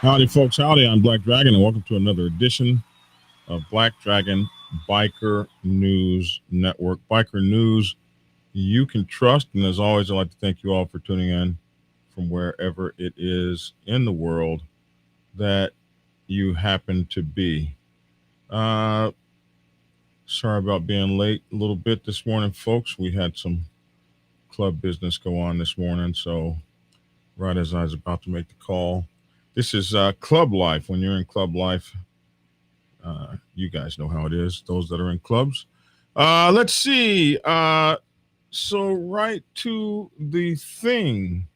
Howdy, folks. Howdy. I'm Black Dragon, and welcome to another edition of Black Dragon Biker News Network. Biker news you can trust. And as always, I'd like to thank you all for tuning in from wherever it is in the world that you happen to be. Uh, Sorry about being late a little bit this morning, folks. We had some club business go on this morning. So, right as I was about to make the call, this is club life. When you're in club life, you guys know how it is, those that are in clubs. Let's see. So, right to the thing.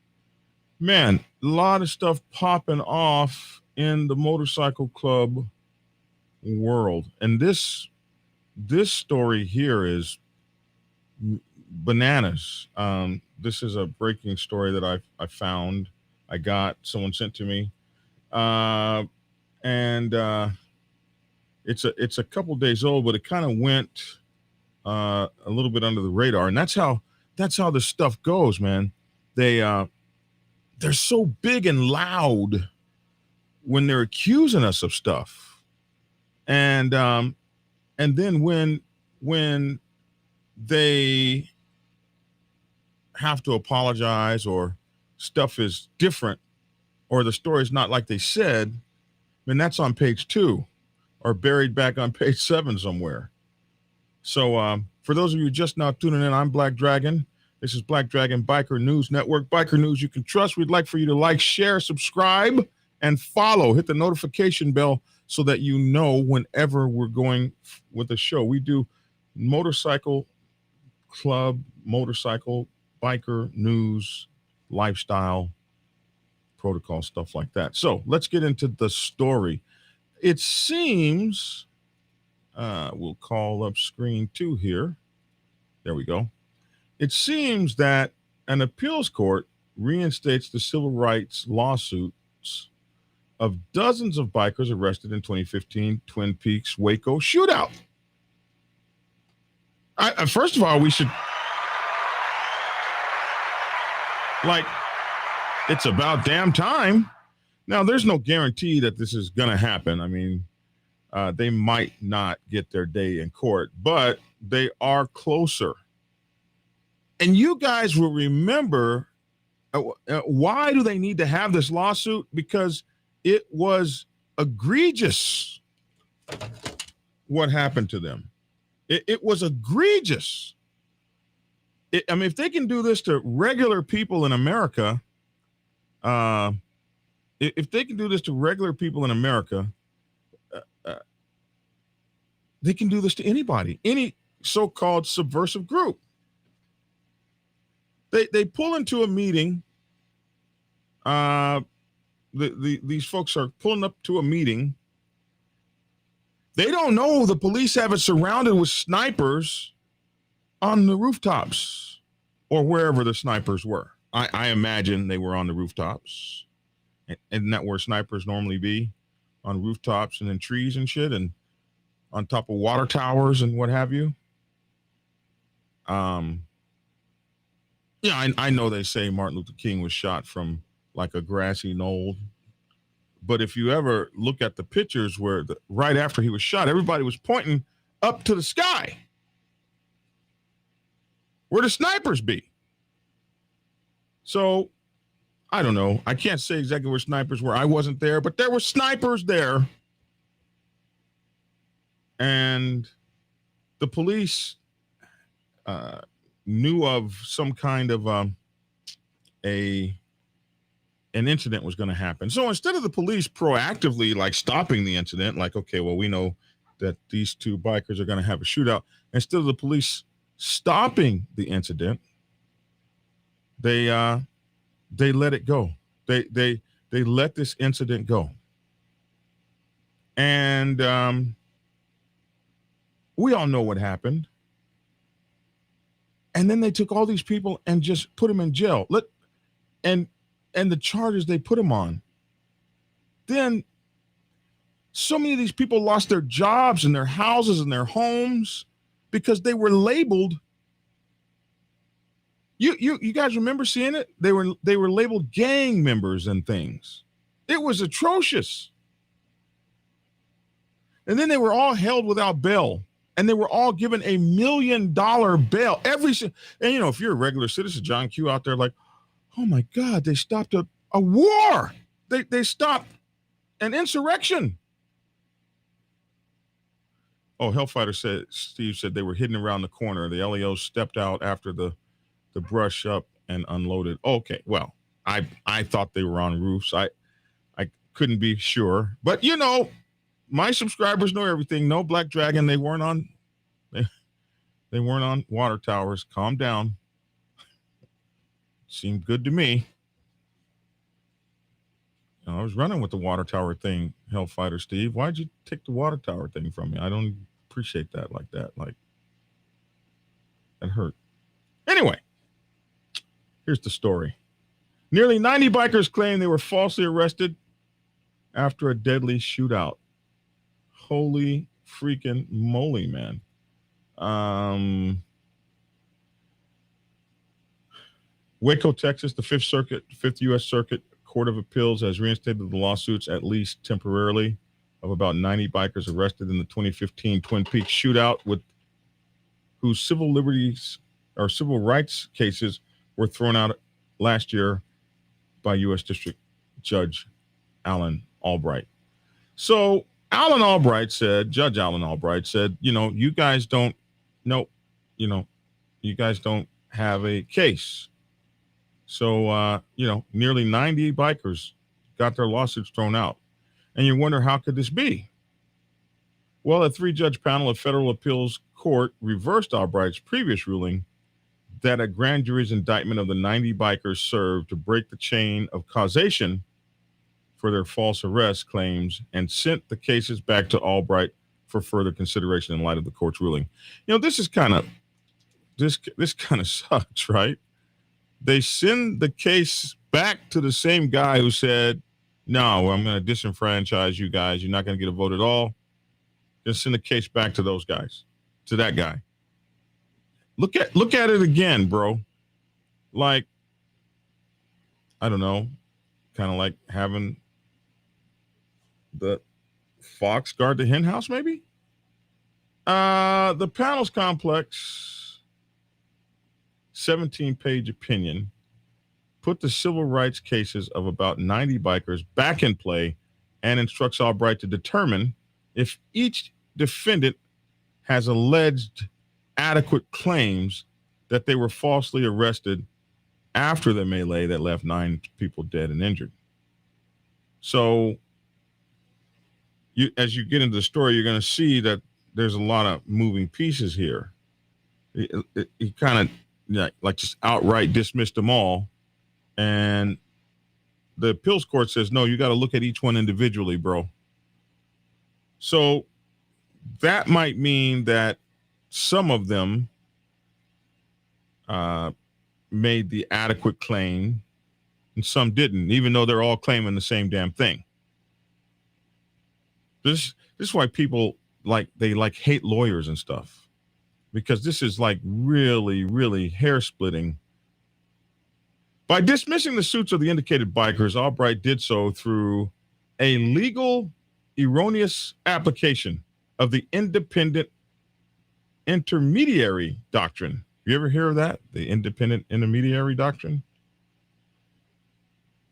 Man, a lot of stuff popping off in the motorcycle club world. And this story here is bananas. This is a breaking story that I found. I got someone sent to me. And it's a couple days old, but it kind of went a little bit under the radar, and that's how this stuff goes, man. They're so big and loud when they're accusing us of stuff, and then when they have to apologize or stuff is different or the story's not like they said, then that's on page 2 or buried back on page 7 somewhere. So, for those of you just now tuning in, I'm Black Dragon. This is Black Dragon Biker News Network. Biker news you can trust. We'd like for you to like, share, subscribe, and follow. Hit the notification bell so that you know whenever we're going with the show. We do motorcycle club, motorcycle, biker news, lifestyle, protocol, stuff like that. So let's get into the story. It seems we'll call up screen 2 here. There we go. It seems that an appeals court reinstates the civil rights lawsuits of dozens of bikers arrested in 2015 Twin Peaks Waco Shootout. First of all, we should, like, it's about damn time. Now, there's no guarantee that this is going to happen. I mean, they might not get their day in court, but they are closer. And you guys will remember why do they need to have this lawsuit? Because it was egregious what happened to them. It was egregious. I mean, if they can do this to regular people in America, if they can do this to regular people in America, they can do this to anybody, any so-called subversive group. They pull into a meeting. These folks are pulling up to a meeting. They don't know the police have it surrounded with snipers on the rooftops or wherever the snipers were. I imagine they were on the rooftops. And that where snipers normally be, on rooftops and in trees and shit and on top of water towers and what have you. Yeah, I know they say Martin Luther King was shot from like a grassy knoll. But if you ever look at the pictures where right after he was shot, everybody was pointing up to the sky. Where the snipers be? So, I don't know. I can't say exactly where snipers were. I wasn't there, but there were snipers there. And the police knew of some kind of an incident was going to happen. So instead of the police proactively like stopping the incident, like, okay, well, we know that these two bikers are going to have a shootout. Instead of the police stopping the incident, they let it go. They let this incident go. And we all know what happened. And then they took all these people and just put them in jail. And the charges they put them on. Then so many of these people lost their jobs and their houses and their homes because they were labeled. You guys remember seeing it? They were labeled gang members and things. It was atrocious. And then they were all held without bail. And they were all given $1 million bail. And, if you're a regular citizen, John Q out there like, oh, my God, they stopped a war. They stopped an insurrection. Oh, Steve said they were hidden around the corner. The LEO stepped out after the brush up and unloaded. Okay, well, I thought they were on roofs. I couldn't be sure. But, my subscribers know everything. No, Black Dragon, they weren't on water towers. Calm down. Seemed good to me. I was running with the water tower thing, Hellfighter Steve. Why'd you take the water tower thing from me? I don't appreciate that like that. Like, that hurt. Anyway, here's the story. Nearly 90 bikers claim they were falsely arrested after a deadly shootout. Holy freaking moly, man. Waco, Texas, the Fifth U.S. Circuit Court of Appeals has reinstated the lawsuits, at least temporarily, of about 90 bikers arrested in the 2015 Twin Peaks shootout, whose civil rights cases were thrown out last year by U.S. District Judge Alan Albright. So Judge Alan Albright said, you guys don't have a case. So, nearly 90 bikers got their lawsuits thrown out. And you wonder, how could this be? Well, a 3-judge panel of federal appeals court reversed Albright's previous ruling that a grand jury's indictment of the 90 bikers served to break the chain of causation for their false arrest claims and sent the cases back to Albright for further consideration in light of the court's ruling. This kind of sucks, right? They send the case back to the same guy who said, no, I'm going to disenfranchise you guys. You're not going to get a vote at all. Just send the case back to those guys, to that guy. Look at it again, bro. Like, I don't know, kind of like having the fox guard the hen house, maybe? The panel's complex 17-page opinion put the civil rights cases of about 90 bikers back in play and instructs Albright to determine if each defendant has alleged adequate claims that they were falsely arrested after the melee that left 9 people dead and injured. So as you get into the story, you're going to see that there's a lot of moving pieces here. He kind of like just outright dismissed them all. And the appeals court says, no, you got to look at each one individually, bro. So that might mean that some of them made the adequate claim and some didn't, even though they're all claiming the same damn thing. This is why people hate lawyers and stuff, because this is like really, really hair splitting. By dismissing the suits of the indicated bikers, Albright did so through a legal erroneous application of the independent intermediary doctrine. You ever hear of that? The independent intermediary doctrine?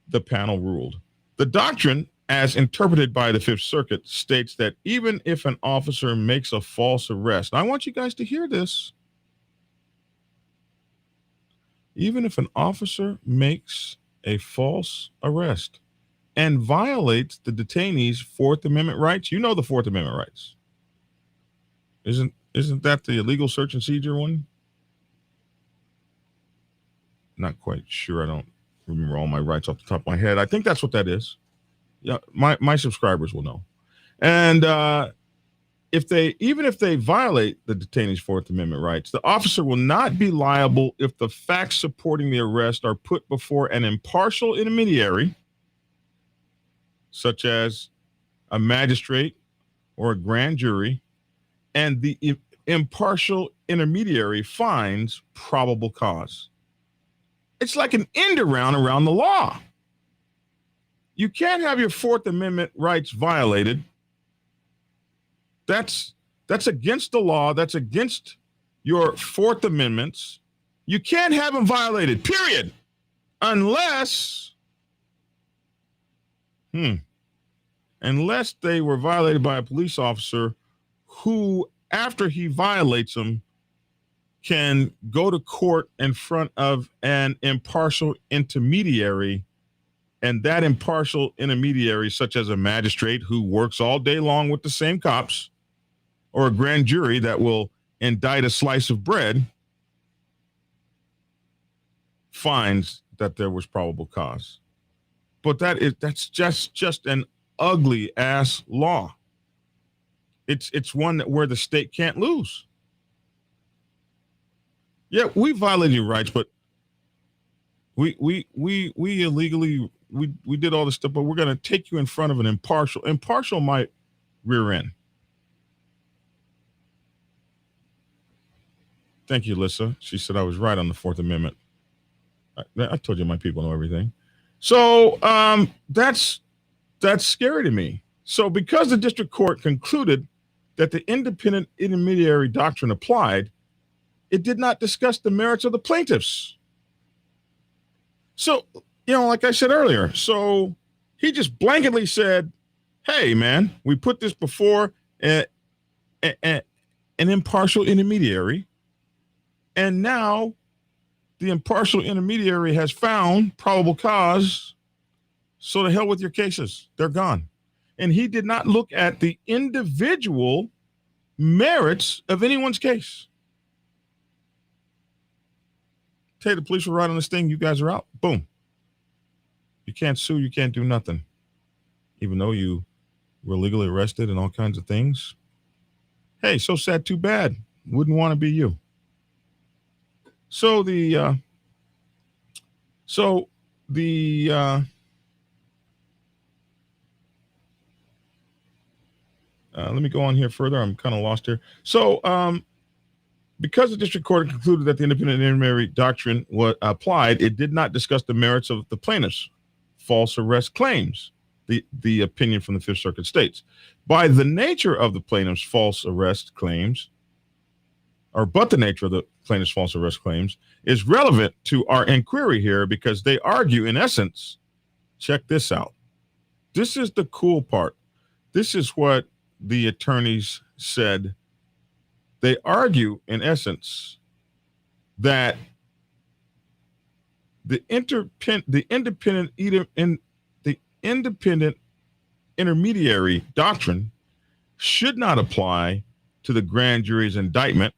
The panel ruled. The doctrine, as interpreted by the Fifth Circuit, states that even if an officer makes a false arrest, I want you guys to hear this. Even if an officer makes a false arrest and violates the detainee's Fourth Amendment rights, you know the Fourth Amendment rights. Isn't that the illegal search and seizure one? Not quite sure. I don't remember all my rights off the top of my head. I think that's what that is. Yeah, my subscribers will know. And even if they violate the detainee's Fourth Amendment rights, the officer will not be liable if the facts supporting the arrest are put before an impartial intermediary, such as a magistrate or a grand jury, and the impartial intermediary finds probable cause. It's like an end around the law. You can't have your Fourth Amendment rights violated. That's against the law. That's against your Fourth Amendments. You can't have them violated, period. Unless they were violated by a police officer who, after he violates them, can go to court in front of an impartial intermediary. And that impartial intermediary, such as a magistrate who works all day long with the same cops, or a grand jury that will indict a slice of bread, finds that there was probable cause. But that's just an ugly ass law. It's one where the state can't lose. Yeah, we violated your rights, but we illegally we did all this stuff, but we're going to take you in front of an impartial. Impartial might rear end. Thank you, Lissa. She said I was right on the Fourth Amendment. I told you my people know everything. So that's scary to me. So because the district court concluded that the independent intermediary doctrine applied, it did not discuss the merits of the plaintiffs. So, like I said earlier, so he just blanketly said, hey, man, we put this before an impartial intermediary, and now the impartial intermediary has found probable cause, so to hell with your cases. They're gone. And he did not look at the individual merits of anyone's case. Hey, the police were right on this thing. You guys are out. Boom. You can't sue. You can't do nothing. Even though you were legally arrested and all kinds of things. Hey, so sad, too bad. Wouldn't want to be you. So let me go on here further. I'm kind of lost here. So, because the district court concluded that the independent intermediary doctrine was applied, it did not discuss the merits of the plaintiff's false arrest claims. The opinion from the Fifth Circuit states, by the nature of the plaintiff's false arrest claims, but the nature of the plaintiff's false arrest claims is relevant to our inquiry here because they argue, in essence, check this out. This is the cool part. This is what the attorneys said. They argue, in essence, that the independent intermediary doctrine should not apply to the grand jury's indictment.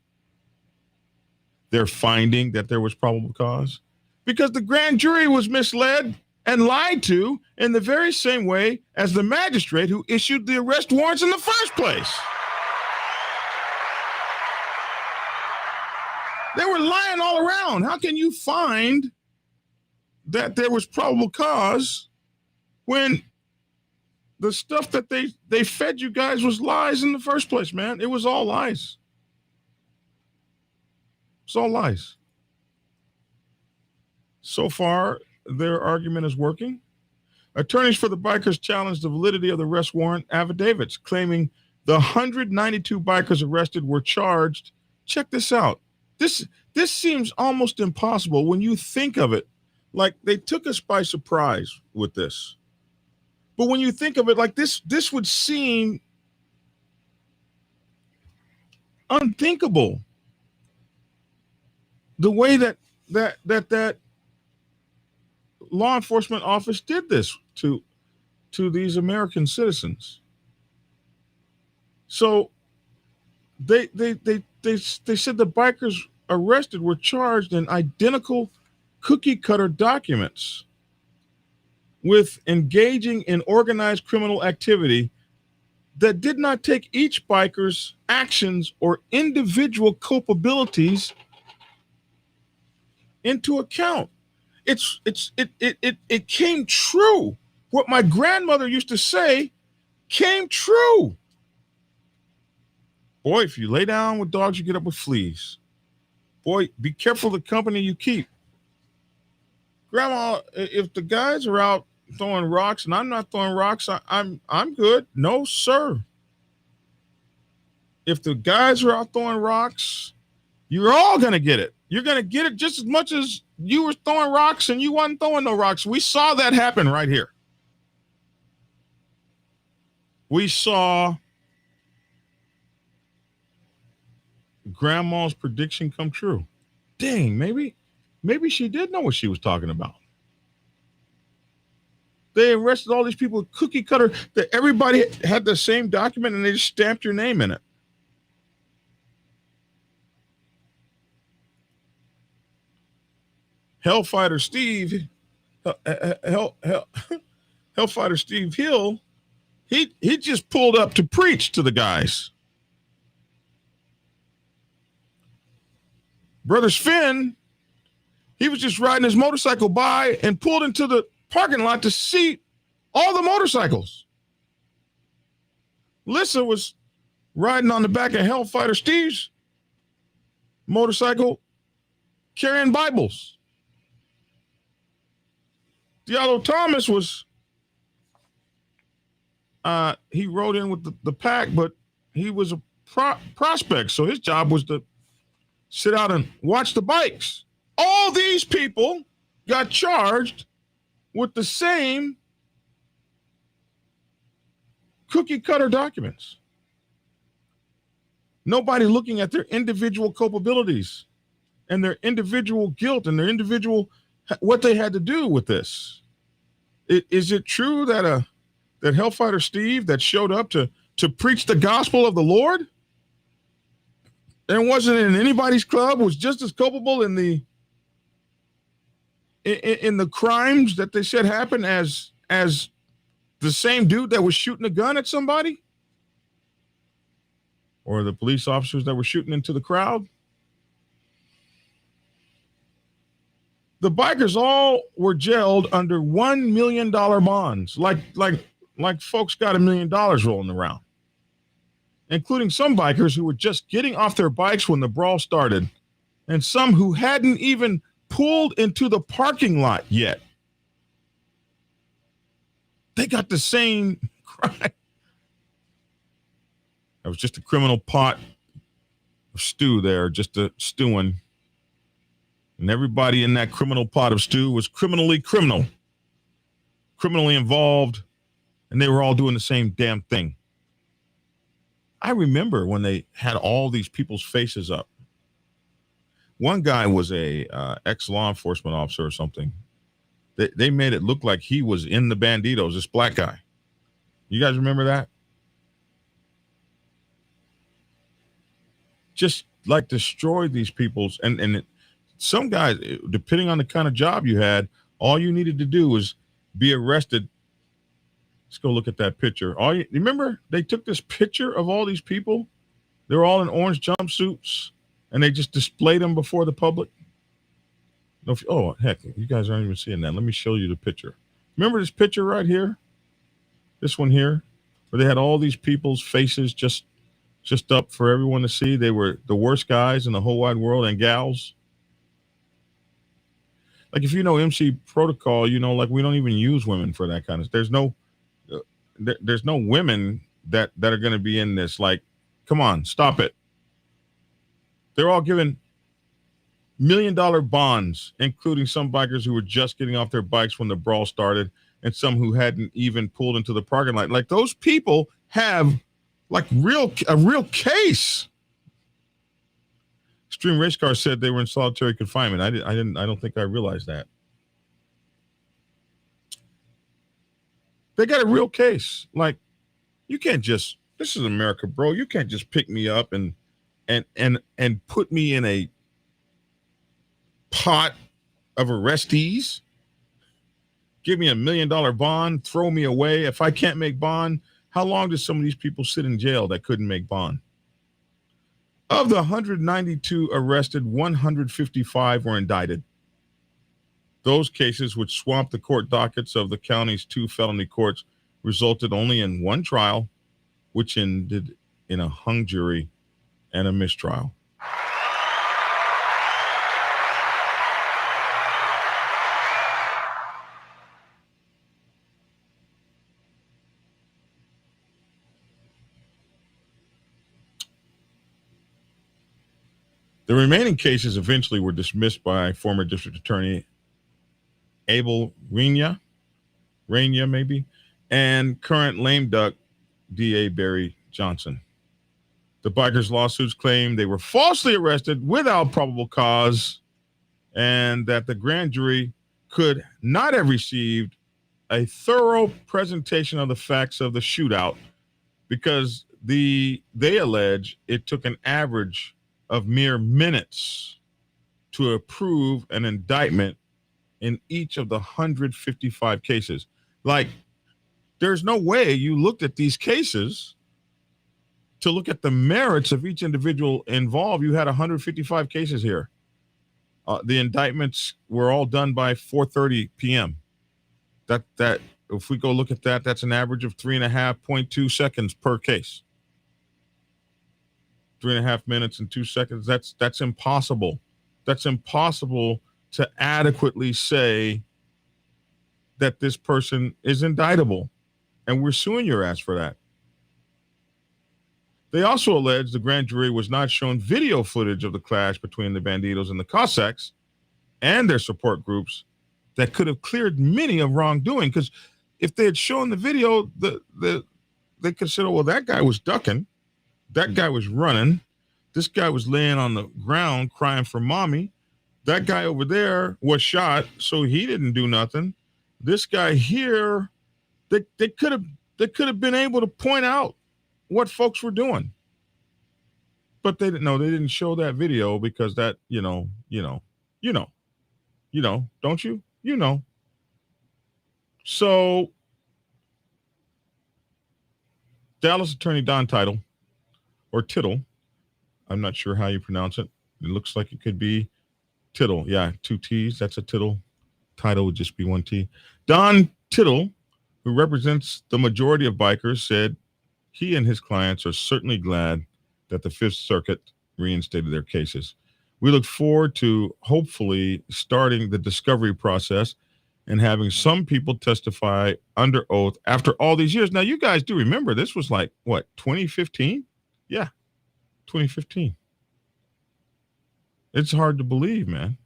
They're finding that there was probable cause because the grand jury was misled and lied to in the very same way as the magistrate who issued the arrest warrants in the first place. They were lying all around. How can you find that there was probable cause when the stuff that they fed you guys was lies in the first place, man? It was all lies. It's all lies. So far, their argument is working. Attorneys for the bikers challenged the validity of the arrest warrant affidavits, claiming the 192 bikers arrested were charged. Check this out. This seems almost impossible when you think of it. Like they took us by surprise with this. But when you think of it like this would seem unthinkable. The way that law enforcement office did this to these American citizens. So they said the bikers arrested were charged in identical cookie cutter documents with engaging in organized criminal activity that did not take each biker's actions or individual culpabilities into account. It came true. What my grandmother used to say came true. Boy, if you lay down with dogs, you get up with fleas. Boy, be careful the company you keep. Grandma, if the guys are out throwing rocks and I'm not throwing rocks. I'm good. No, sir. If the guys are out throwing rocks, you're all going to get it. You're going to get it just as much as you were throwing rocks and you wasn't throwing no rocks. We saw that happen right here. We saw grandma's prediction come true. Dang, maybe she did know what she was talking about. They arrested all these people with cookie cutter, that everybody had the same document and they just stamped your name in it. Hellfighter Steve, Hellfighter Steve Hill, he just pulled up to preach to the guys. Brother Finn, he was just riding his motorcycle by and pulled into the parking lot to see all the motorcycles. Lissa was riding on the back of Hellfighter Steve's motorcycle carrying Bibles. Diallo Thomas was, he rode in with the pack, but he was a prospect. So his job was to sit out and watch the bikes. All these people got charged with the same cookie cutter documents. Nobody looking at their individual culpabilities and their individual guilt and their individual, what they had to do with this. Is it true that that Hellfighter Steve that showed up to preach the gospel of the Lord and wasn't in anybody's club was just as culpable in the crimes that they said happened as the same dude that was shooting a gun at somebody? Or the police officers that were shooting into the crowd? The bikers all were jailed under $1 million bonds, like folks got $1 million rolling around, including some bikers who were just getting off their bikes when the brawl started, and some who hadn't even pulled into the parking lot yet. They got the same crime. That was just a criminal pot of stew there, just a stewing. And everybody in that criminal pot of stew was criminally involved, and they were all doing the same damn thing. I remember when they had all these people's faces up. One guy was a ex-law enforcement officer or something. They made it look like he was in the Banditos, this black guy. You guys remember that? Just like destroyed these people's, and some guys, depending on the kind of job you had, all you needed to do was be arrested. Let's go look at that picture. Remember they took this picture of all these people? They were all in orange jumpsuits and they just displayed them before the public. Oh, heck, you guys aren't even seeing that. Let me show you the picture. Remember this picture right here? This one here, where they had all these people's faces just up for everyone to see. They were the worst guys in the whole wide world, and gals. Like, if you know MC protocol, you know, like, we don't even use women for that kind of. There's no women that are going to be in this. Like, come on, stop it. They're all given $1 million bonds, including some bikers who were just getting off their bikes when the brawl started, and some who hadn't even pulled into the parking lot. Like, those people have like a real case. Extreme Race Car said they were in solitary confinement. I don't think I realized that. They got a real case. Like, you can't just, this is America, bro. You can't just pick me up and put me in a pot of arrestees. Give me $1 million bond, throw me away. If I can't make bond, how long did some of these people sit in jail that couldn't make bond? Of the 192 arrested, 155 were indicted. Those cases, which swamped the court dockets of the county's 2 felony courts, resulted only in one trial, which ended in a hung jury and a mistrial. The remaining cases eventually were dismissed by former district attorney Abel Reyna, maybe, and current lame duck DA Barry Johnson. The bikers' lawsuits claim they were falsely arrested without probable cause and that the grand jury could not have received a thorough presentation of the facts of the shootout because they allege it took an average of mere minutes to approve an indictment in each of the 155 cases. Like, there's no way you looked at these cases to look at the merits of each individual involved. You had 155 cases here. The indictments were all done by 4:30 p.m. That if we go look at that, that's an average of 3.5.2 seconds per case. 3.5 minutes and 2 seconds. That's impossible. That's impossible to adequately say that this person is indictable. And we're suing your ass for that. They also allege the grand jury was not shown video footage of the clash between the Bandidos and the Cossacks and their support groups that could have cleared many of wrongdoing. Because if they had shown the video, they could say, well, that guy was ducking. That guy was running. This guy was laying on the ground crying for mommy. That guy over there was shot, so he didn't do nothing. This guy here, they could have been able to point out what folks were doing. But they didn't know. They didn't show that video because that, don't you? You know. So Dallas attorney Don Tittle, or Tittle, I'm not sure how you pronounce it. It looks like it could be Tittle. Yeah, 2 T's. That's a Tittle. Title would just be 1 T. Don Tittle, who represents the majority of bikers, said he and his clients are certainly glad that the Fifth Circuit reinstated their cases. We look forward to hopefully starting the discovery process and having some people testify under oath after all these years. Now, you guys do remember this was like, what, 2015? Yeah, 2015. It's hard to believe, man.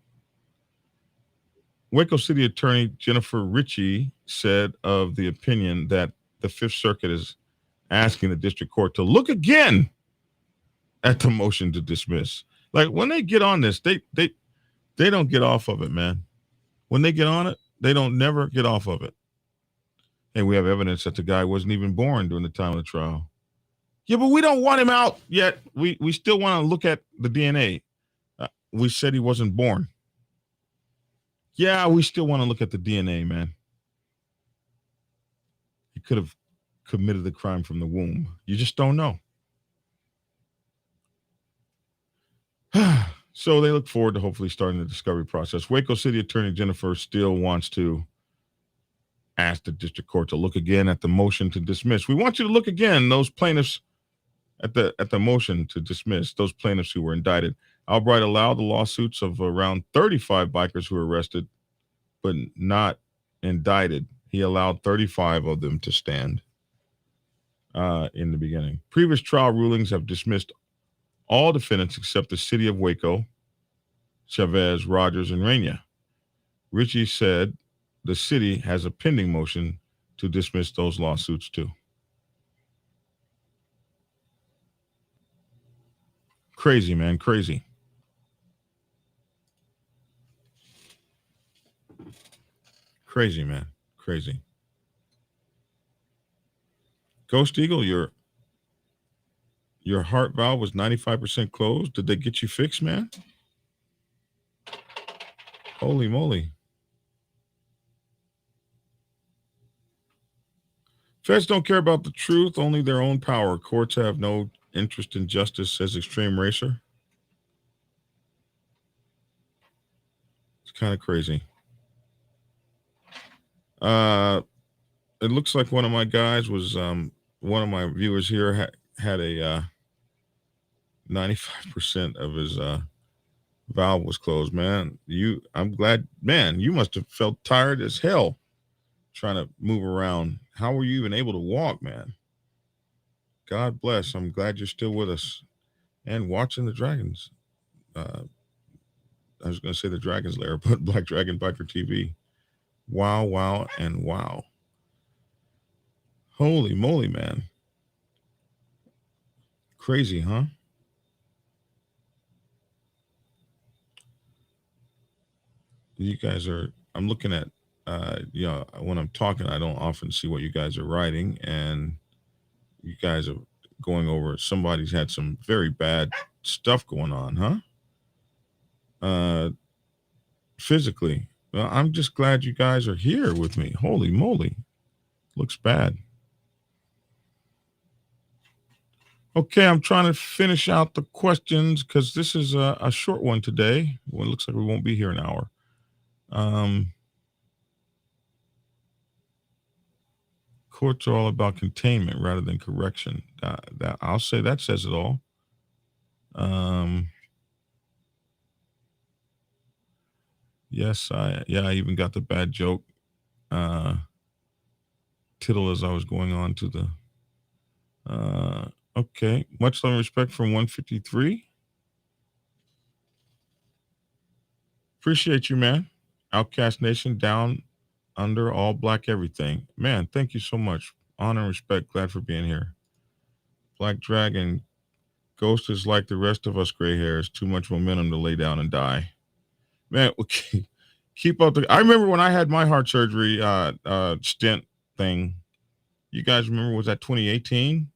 Waco City Attorney Jennifer Ritchie said of the opinion that the Fifth Circuit is asking the district court to look again at the motion to dismiss. Like, when they get on this, they don't get off of it, man. When they get on it, they don't never get off of it. And we have evidence that the guy wasn't even born during the time of the trial. Yeah, but we don't want him out yet. We still want to look at the DNA. We said he wasn't born. Yeah, we still want to look at the DNA, man. He could have committed the crime from the womb. You just don't know. So they look forward to hopefully starting the discovery process. Waco City Attorney Jennifer still wants to ask the district court to look again at the motion to dismiss. We want you to look again, those plaintiffs at the motion to dismiss, those plaintiffs who were indicted. Albright allowed the lawsuits of around 35 bikers who were arrested but not indicted. He allowed 35 of them to stand in the beginning. Previous trial rulings have dismissed all defendants except the city of Waco, Chavez, Rogers, and Reyna. Ritchie said the city has a pending motion to dismiss those lawsuits too. Crazy, man, crazy. Crazy, man, crazy. Ghost Eagle, your heart valve was 95% closed. Did they get you fixed, man? Holy moly. Feds don't care about the truth, only their own power. Courts have no interest in justice, says Extreme Racer. It's kind of crazy. It looks like one of my guys was, one of my viewers here had a 95% of his valve was closed, man. I'm glad, man, you must have felt tired as hell trying to move around. How were you even able to walk, man? God bless. I'm glad you're still with us and watching the Dragons. I was going to say the Dragon's Lair, but Black Dragon Biker TV. Wow, wow, and wow. Holy moly, man. Crazy, huh? You guys are, I'm looking at, when I'm talking, I don't often see what you guys are writing. And you guys are going over, somebody's had some very bad stuff going on, huh? Physically. Well, I'm just glad you guys are here with me. Holy moly. Looks bad. Okay, I'm trying to finish out the questions because this is a short one today. Well, it looks like we won't be here an hour. Courts are all about containment rather than correction. That I'll say that says it all. Yes, I even got the bad joke tittle as I was going on to the. Okay, much love and respect from 153. Appreciate you, man. Outcast Nation, down under all black everything. Man, thank you so much. Honor and respect. Glad for being here. Black Dragon, Ghost is like the rest of us gray hairs. Too much momentum to lay down and die. Man, okay. Keep up the. I remember when I had my heart surgery stent thing. You guys remember, was that 2018?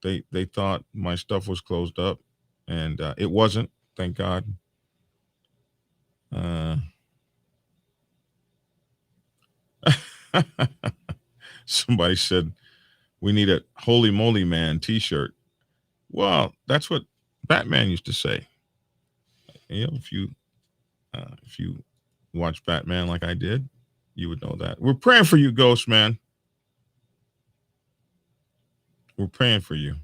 They thought my stuff was closed up, and it wasn't. Thank God. Somebody said we need a holy moly man T-shirt. Well, that's what Batman used to say. You know, if you watch Batman like I did, you would know that. We're praying for you, Ghost Man. We're praying for you.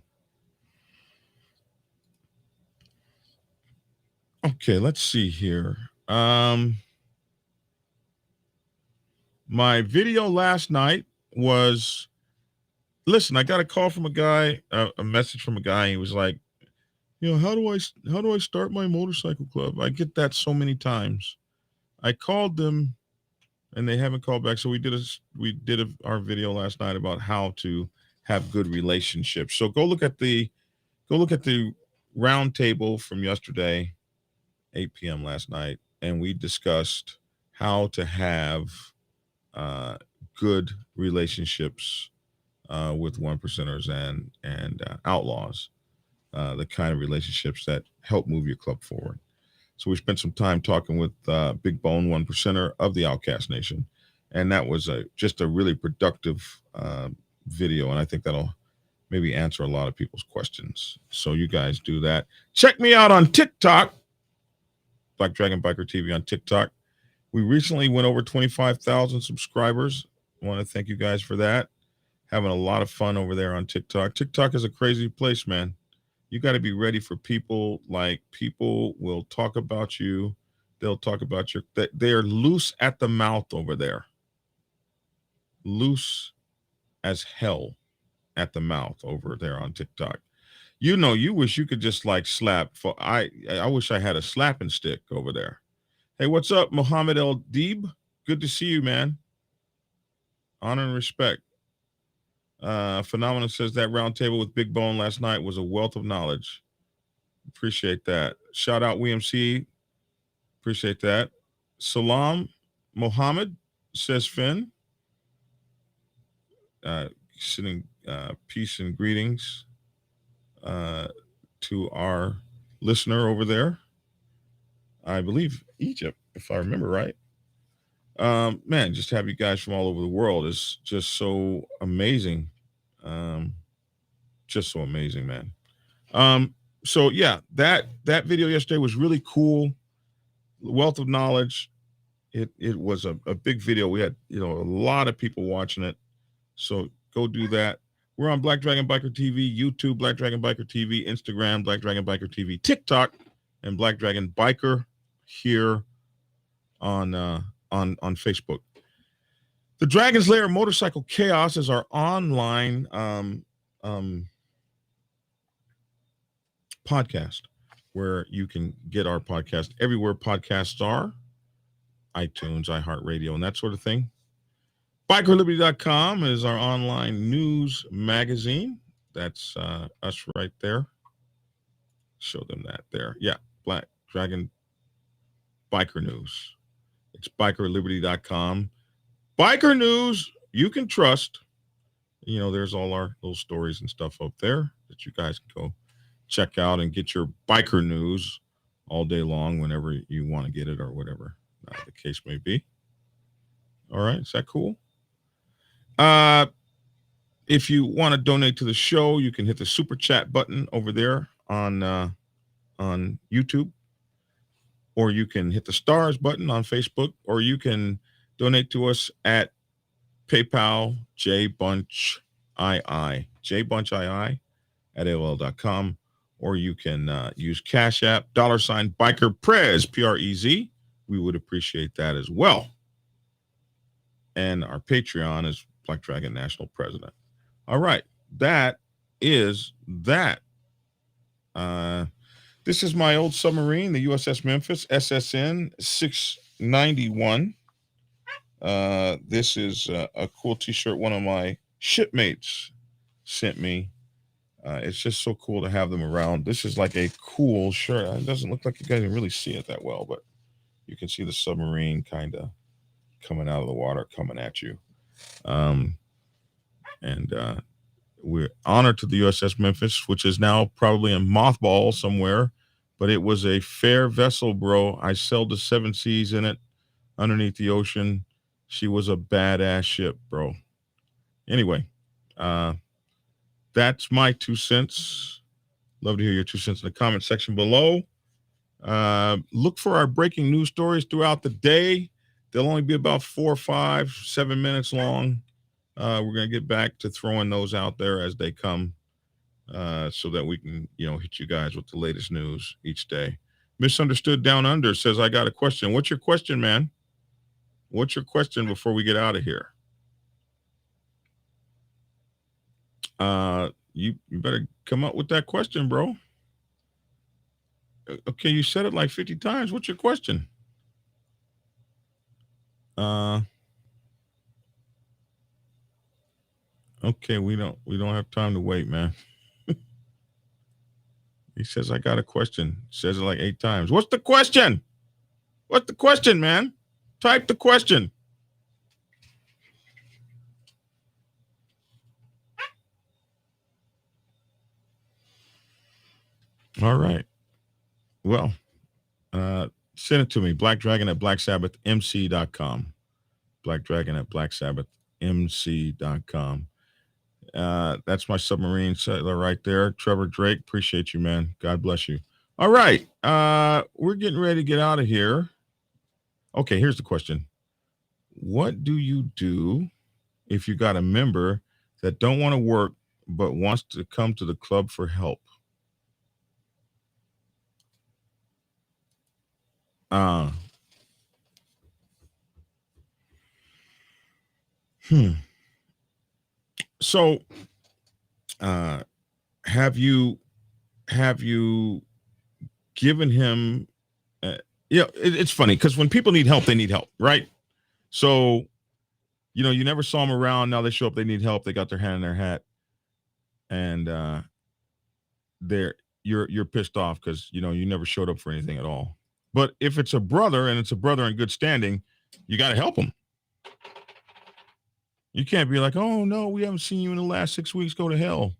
Okay, let's see here. My video last night was, listen, I got a call from a guy, a message from a guy. He was like, how do I start my motorcycle club? I get that so many times. I called them and they haven't called back. So we did our video last night about how to have good relationships. So go look at the round table from yesterday, 8 p.m. last night, and we discussed how to have good relationships with one percenters and outlaws, the kind of relationships that help move your club forward. So we spent some time talking with Big Bone, one percenter of the Outcast Nation, and that was just a really productive video, and I think that'll maybe answer a lot of people's questions. So you guys do that. Check me out on TikTok, Black Dragon Biker TV on TikTok. We recently went over 25,000 subscribers. I want to thank you guys for that. Having a lot of fun over there on TikTok. TikTok is a crazy place, man. You got to be ready for people. Like, people will talk about you. They'll talk about they're loose at the mouth over there. Loose as hell at the mouth over there on TikTok. You wish you could just like slap. I wish I had a slapping stick over there. Hey, what's up, Muhammad El Deeb? Good to see you, man. Honor and respect. Phenomenal says that round table with Big Bone last night was a wealth of knowledge. Appreciate that. Shout out WMC. Appreciate that. Salam Mohammed, says Finn. Sending peace and greetings to our listener over there. I believe Egypt, if I remember right. Man, just have you guys from all over the world is just so amazing. Just so amazing, man. So yeah, that video yesterday was really cool. Wealth of knowledge. It was a big video. We had, a lot of people watching it. So go do that. We're on Black Dragon Biker TV, YouTube, Black Dragon Biker TV, Instagram, Black Dragon Biker TV, TikTok, and Black Dragon Biker here on Facebook. The Dragon's Lair Motorcycle Chaos is our online podcast. where you can get our podcast everywhere podcasts are, iTunes, iHeartRadio, and that sort of thing. BikerLiberty.com is our online news magazine. That's us right there. Show them that there. Yeah, Black Dragon Biker News. It's BikerLiberty.com. Biker News you can trust. There's all our little stories and stuff up there that you guys can go check out and get your biker news all day long whenever you want to get it or whatever the case may be. All right. Is that cool? If you want to donate to the show, you can hit the super chat button over there on YouTube, or you can hit the stars button on Facebook, or you can donate to us at PayPal, JBunchII at AOL.com, or you can use Cash App, $BikerPrez, Prez. We would appreciate that as well. And our Patreon is Black Dragon National President. All right. That is that. This is my old submarine, the USS Memphis, SSN 691. This is a cool t-shirt one of my shipmates sent me. It's just so cool to have them around. This is like a cool shirt. It doesn't look like you guys can really see it that well, but you can see the submarine kind of coming out of the water, coming at you. We're honored to the USS Memphis, which is now probably in mothball somewhere, but it was a fair vessel, bro. I sailed the 7 seas in it underneath the ocean. She was a badass ship, bro. Anyway, that's my 2 cents. Love to hear your 2 cents in the comment section below. Look for our breaking news stories throughout the day. They'll only be about 4, 5, 7 minutes long. We're going to get back to throwing those out there as they come, so that we can, hit you guys with the latest news each day. Misunderstood Down Under says, I got a question. What's your question, man? What's your question before we get out of here? You better come up with that question, bro. Okay, you said it like 50 times. What's your question? Okay, we don't have time to wait, man. He says, I got a question. Says it like 8 times. What's the question? What's the question, man? Type the question. All right. Well, send it to me. Black Dragon at blacksabbathmc.com. Black Dragon at blacksabbathmc.com. That's my submarine settler right there. Trevor Drake, appreciate you, man. God bless you. All right. We're getting ready to get out of here. Okay, here's the question. What do you do if you got a member that don't want to work but wants to come to the club for help? So, have you given him? It's funny because when people need help, they need help, right? So, you never saw them around. Now they show up, they need help. They got their hand in their hat, and you're pissed off because you never showed up for anything at all. But if it's a brother and it's a brother in good standing, you got to help him. You can't be like, oh no, we haven't seen you in the last 6 weeks. Go to hell.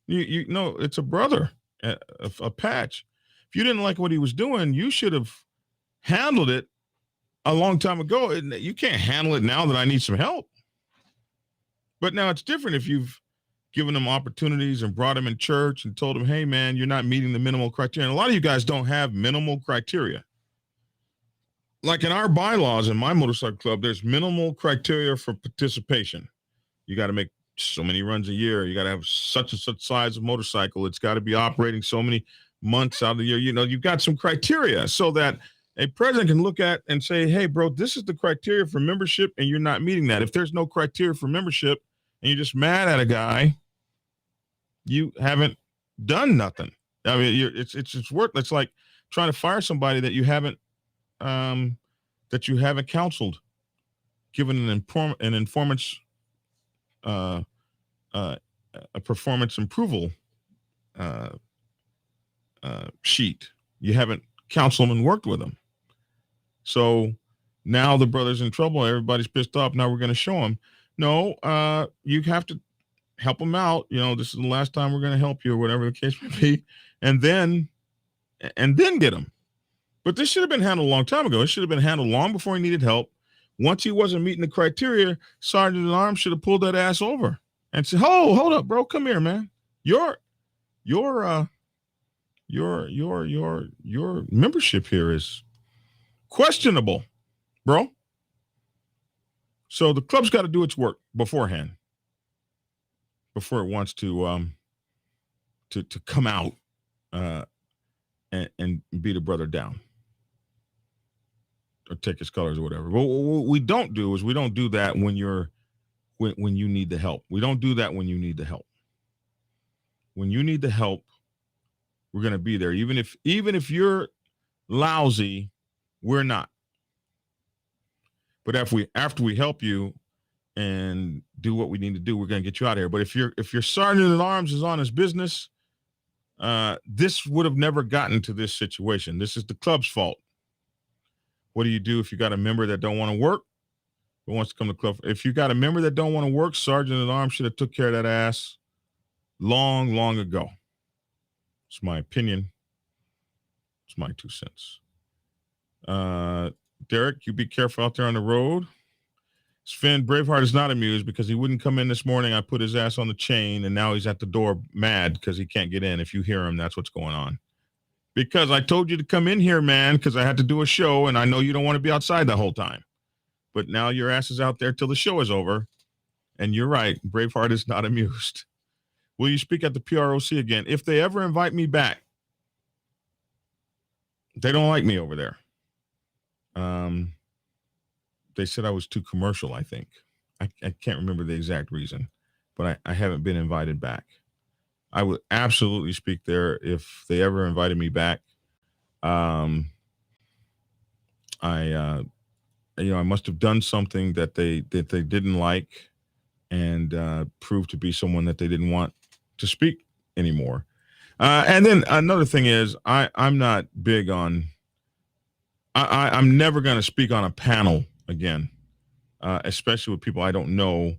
You know, it's a brother, a patch. If you didn't like what he was doing, you should have handled it a long time ago. You can't handle it now that I need some help. But now it's different if you've given them opportunities and brought them in church and told them, hey, man, you're not meeting the minimal criteria. And a lot of you guys don't have minimal criteria. Like in our bylaws in my motorcycle club, there's minimal criteria for participation. You got to make so many runs a year. You got to have such and such size of motorcycle. It's got to be operating so many months out of the year. You've got some criteria so that a president can look at and say, hey, bro, this is the criteria for membership, and you're not meeting that. If there's no criteria for membership and you're just mad at a guy, you haven't done nothing. I mean, it's worth. It's like trying to fire somebody that you haven't counseled, given an informants uh, uh, a performance approval uh, sheet. You haven't counseled them and worked with them. So now the brother's in trouble. Everybody's pissed off. Now we're going to show him. No, you have to help him out. This is the last time we're going to help you, or whatever the case may be, and then get him. But this should have been handled a long time ago. It should have been handled long before he needed help. Once he wasn't meeting the criteria, Sergeant at Arms should have pulled that ass over and said, "Oh, hold up, bro. Come here, man. Your membership here is questionable, bro." So the club's got to do its work beforehand, before it wants to come out and beat a brother down or take his colors or whatever. But what we don't do is we don't do that when you need the help. We don't do that when you need the help. When you need the help, we're going to be there. Even if you're lousy, we're not. But after we help you and do what we need to do, we're going to get you out of here. But if your sergeant at arms is on his business, this would have never gotten to this situation. This is the club's fault. What do you do if you got a member that don't want to work, but wants to come to the club? If you got a member that don't want to work, sergeant at arms should have took care of that ass long, long ago. It's my opinion. It's my 2 cents. Derek, you be careful out there on the road. Sven, Braveheart is not amused because he wouldn't come in this morning. I put his ass on the chain, and now he's at the door mad because he can't get in. If you hear him, that's what's going on. Because I told you to come in here, man, because I had to do a show, and I know you don't want to be outside the whole time. But now your ass is out there till the show is over. And you're right, Braveheart is not amused. Will you speak at the PROC again? If they ever invite me back, they don't like me over there. They said I was too commercial, I think. I can't remember the exact reason, but I haven't been invited back. I would absolutely speak there if they ever invited me back. I must have done something that they didn't like, and proved to be someone that they didn't want to speak anymore. And then another thing is, I'm not big on. I'm never going to speak on a panel again, especially with people I don't know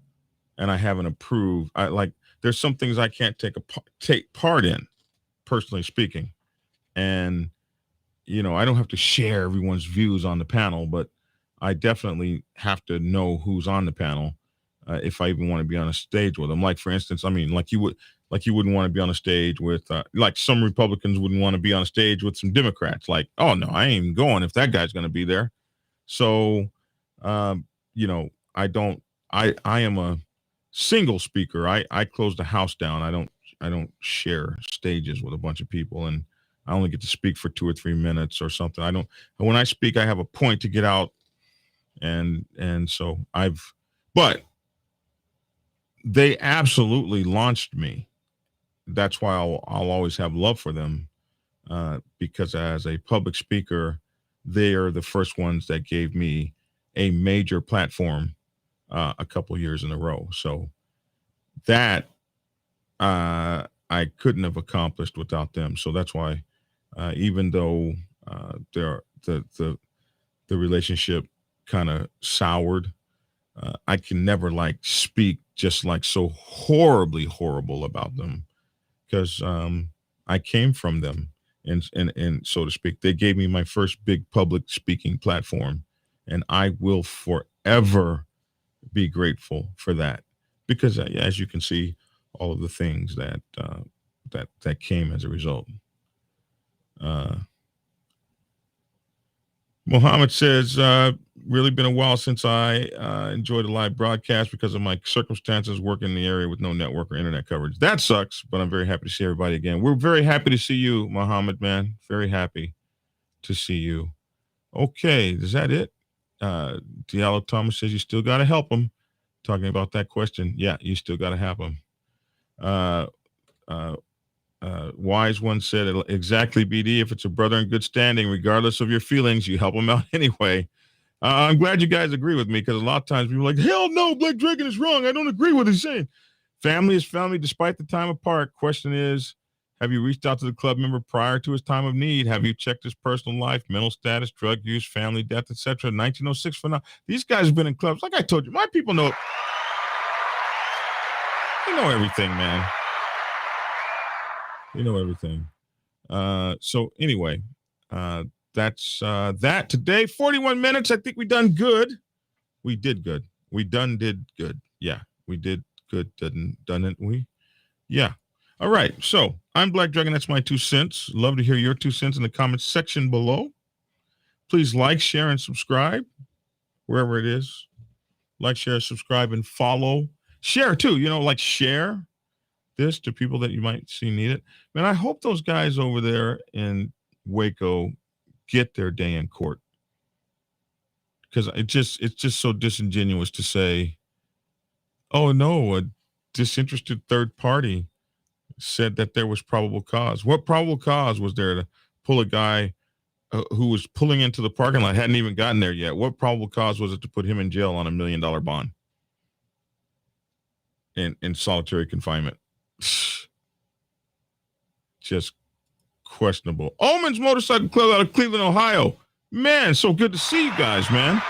and I haven't approved. There's some things I can't take part in, personally speaking. And, I don't have to share everyone's views on the panel, but I definitely have to know who's on the panel if I even want to be on a stage with them. Like, for instance, you wouldn't want to be on a stage with, like some Republicans wouldn't want to be on a stage with some Democrats. Like, oh no, I ain't going if that guy's going to be there. So, I am a single speaker. I close the house down. I don't share stages with a bunch of people, and I only get to speak for 2 or 3 minutes or something. When I speak, I have a point to get out. And so but they absolutely launched me. That's why I'll always have love for them, because as a public speaker, they are the first ones that gave me a major platform a couple years in a row. So that I couldn't have accomplished without them. So that's why, even though the relationship kind of soured, I can never speak just so horribly horrible about them, because I came from them, and so to speak, they gave me my first big public speaking platform, and I will forever be grateful for that, because as you can see, all of the things that came as a result. Mohammed says, really been a while since I enjoyed a live broadcast because of my circumstances, working in the area with no network or internet coverage. That sucks, but I'm very happy to see everybody again. We're very happy to see you, Mohammed, man. Very happy to see you. Okay, is that it? Diallo Thomas says you still got to help him. Talking about that question. Yeah, you still got to help him. Wise one said, exactly, BD. If it's a brother in good standing, regardless of your feelings, you help him out anyway. I'm glad you guys agree with me, because a lot of times people are like, hell no, Black Dragon is wrong. I don't agree with what he's saying. Family is family despite the time apart. Question is, have you reached out to the club member prior to his time of need? Have you checked his personal life, mental status, drug use, family death, etc.? 1906 for now. These guys have been in clubs. Like I told you, my people know. They know everything, man. They know everything. So anyway, that's that today. 41 minutes. I think we done good. We did good. We did good. Yeah, we did good. Didn't we? Yeah. All right. So I'm Black Dragon. That's my 2 cents. Love to hear your 2 cents in the comments section below. Please like, share, and subscribe wherever it is. Like, share, subscribe, and follow. Share too. Like share this to people that you might see need it. Man, I hope those guys over there in Waco get their day in court, because it's just so disingenuous to say, oh no, a disinterested third party said that there was probable cause. What probable cause was there to pull a guy who was pulling into the parking lot, hadn't even gotten there yet? What probable cause was it to put him in jail on $1 million bond in solitary confinement? Just questionable. Omens Motorcycle Club out of Cleveland, Ohio. Man, so good to see you guys, man.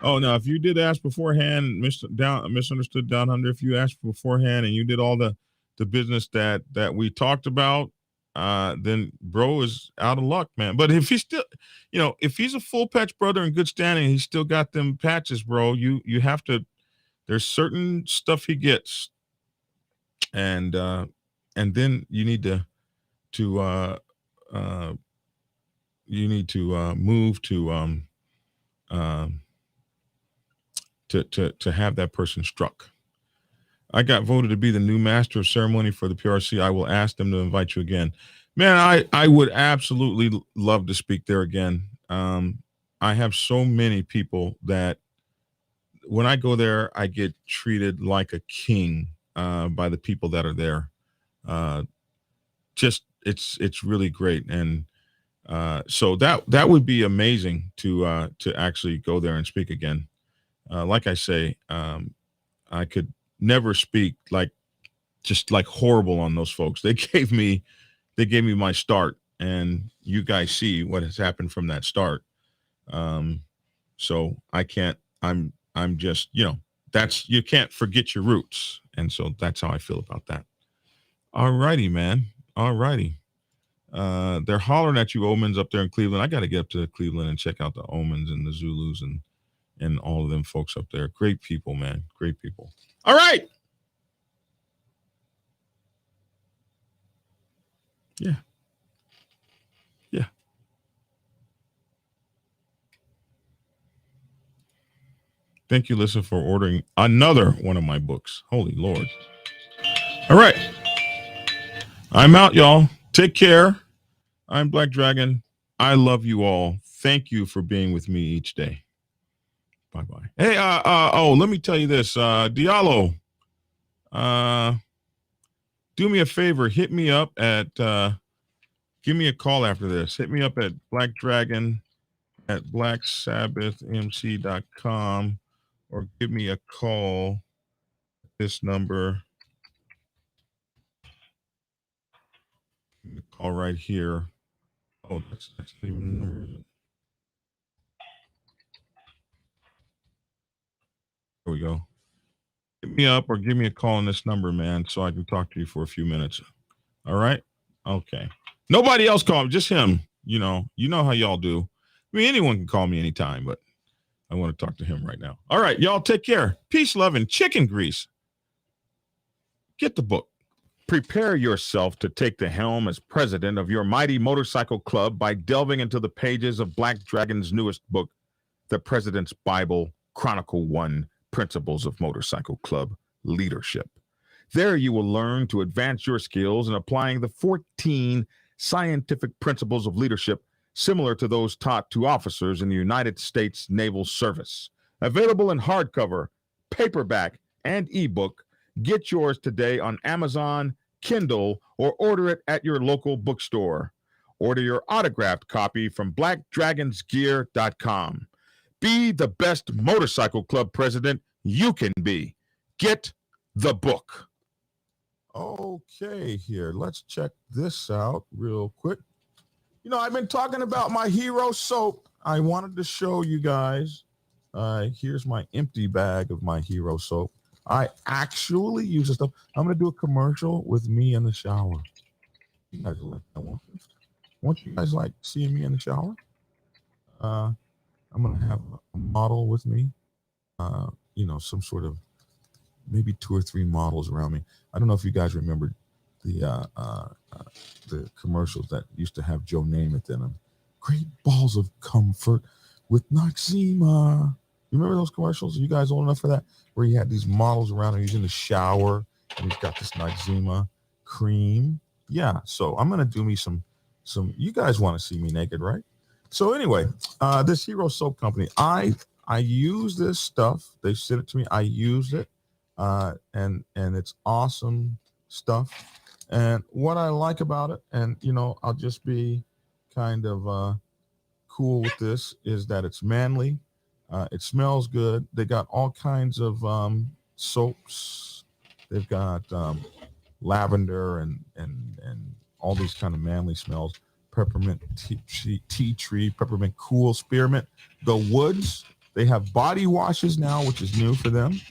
Oh, now, if you did ask beforehand, misunderstood down under, if you asked beforehand and you did all the business that we talked about, then bro is out of luck, man. But if he's still, if he's a full patch brother in good standing, he's still got them patches, bro. You have to, there's certain stuff he gets, and then you need to move to have that person struck. I got voted to be the new master of ceremony for the PRC. I will ask them to invite you again. Man, I would absolutely love to speak there again. I have so many people that when I go there, I get treated like a king by the people that are there. Just it's really great, and so that would be amazing to actually go there and speak again. Like I say, I could never speak like horrible on those folks. They gave me my start, and you guys see what has happened from that start. So I can't. I'm just, that's, you can't forget your roots, and so that's how I feel about that. All righty, man. All righty. They're hollering at you, Omens, up there in Cleveland. I got to get up to Cleveland and check out the Omens and the Zulus and all of them folks up there. Great people, man. Great people. All right. Yeah. Yeah. Thank you, Lisa, for ordering another one of my books. Holy Lord. All right. I'm out, y'all. Take care. I'm Black Dragon. I love you all. Thank you for being with me each day. Bye-bye. Hey, let me tell you this. Diallo, do me a favor. Hit me up at, give me a call after this. Hit me up at Black Dragon at blacksabbathmc.com, or give me a call at this number. Call right here. Oh, that's even the number. There we go. Hit me up or give me a call on this number, man, so I can talk to you for a few minutes. All right? Okay. Nobody else call me, just him. You know how y'all do. I mean, anyone can call me anytime, but I want to talk to him right now. All right, y'all take care. Peace, love, and chicken grease. Get the book. Prepare yourself to take the helm as president of your mighty motorcycle club by delving into the pages of Black Dragon's newest book, The President's Bible, Chronicle 1, Principles of Motorcycle Club Leadership. There you will learn to advance your skills in applying the 14 scientific principles of leadership similar to those taught to officers in the United States Naval Service. Available in hardcover, paperback, and ebook. Get yours today on Amazon, Kindle, or order it at your local bookstore. Order your autographed copy from blackdragonsgear.com. Be the best motorcycle club president you can be. Get the book. Okay, here, let's check this out real quick. You know, I've been talking about my hero soap. I wanted to show you guys. Here's my empty bag of my hero soap. I actually use this stuff. I'm going to do a commercial with me in the shower. You guys like that one? Won't you guys like seeing me in the shower? I'm going to have a model with me. You know, some sort of maybe 2 or 3 models around me. I don't know if you guys remember the commercials that used to have Joe Namath in them. Great balls of comfort with Noxzema. You remember those commercials? Are you guys old enough for that? Where he had these models around him. He's in the shower and he's got this Noxzema cream. Yeah, so I'm gonna do me some. You guys want to see me naked, right? So anyway, this Hero Soap Company, I use this stuff. They sent it to me. I used it. And it's awesome stuff. And what I like about it, and you know, I'll just be kind of cool with this, is that it's manly. It smells good. They got all kinds of soaps. They've got lavender and all these kind of manly smells. Peppermint tea tree, peppermint cool, spearmint. The woods. They have body washes now, which is new for them.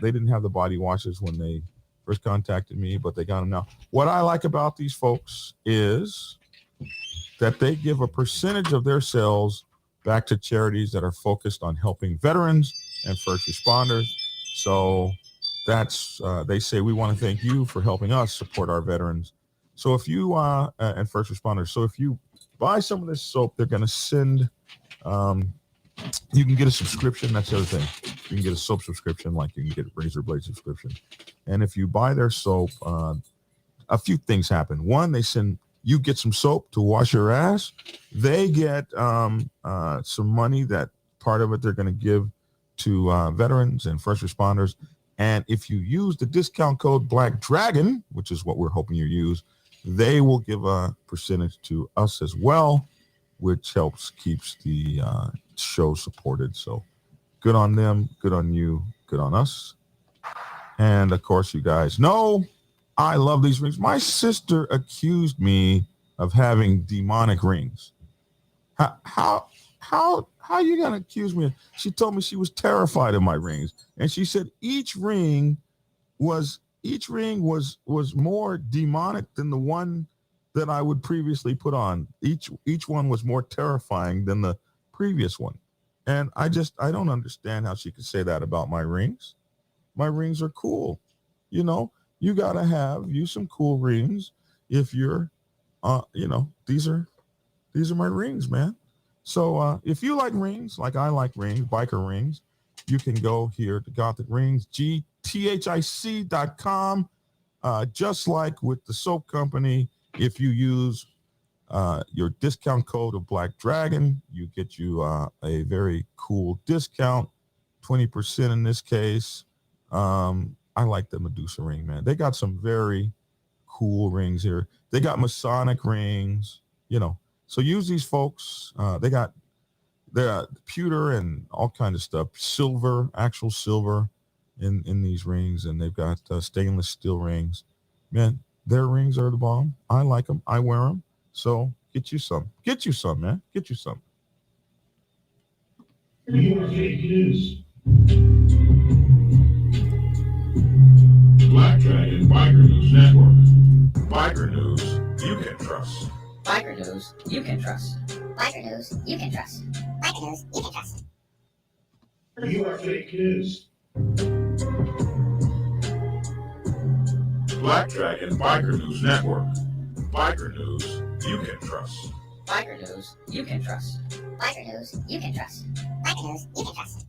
They didn't have the body washes when they first contacted me, but they got them now. What I like about these folks is that they give a percentage of their sales back to charities that are focused on helping veterans and first responders. So that's, they say, we want to thank you for helping us support our veterans. So if you, and first responders. So if you buy some of this soap, they're going to send, you can get a subscription. That's the other thing. You can get a soap subscription, like you can get a razor blade subscription. And if you buy their soap, a few things happen. One, they send, you get some soap to wash your ass. They get some money, that part of it they're going to give to veterans and first responders. And if you use the discount code Black Dragon, which is what we're hoping you use, they will give a percentage to us as well, which helps keeps the show supported. So good on them, good on you, good on us. And of course, you guys know I love these rings. My sister accused me of having demonic rings. How you gonna accuse me? She told me she was terrified of my rings, and she said each ring was more demonic than the one that I would previously put on. Each one was more terrifying than the previous one. And I don't understand how she could say that about my rings. My rings are cool. You know, you gotta use some cool rings if you're, you know, these are my rings, man. So if you like rings, like I like rings, biker rings, you can go here to Gothic Rings, GTHIC.com. Just like with the soap company, if you use your discount code of Black Dragon, you get you a very cool discount, 20% in this case. I like the Medusa ring, man. They got some very cool rings here. They got Masonic rings, you know. So use these folks. They got pewter and all kinds of stuff, silver, actual silver in these rings, and they've got stainless steel rings. Man, their rings are the bomb. I like them. I wear them. So get you some. Get you some, man. Get you some. Your fake news. Black Dragon Biker News Network. Biker news you can trust. Biker news you can trust. Biker news you can trust. Biker news you can trust. Your fake news. Black Dragon Biker News Network. Biker news you can trust. Biker news you can trust. Biker news you can trust. Biker news you can trust.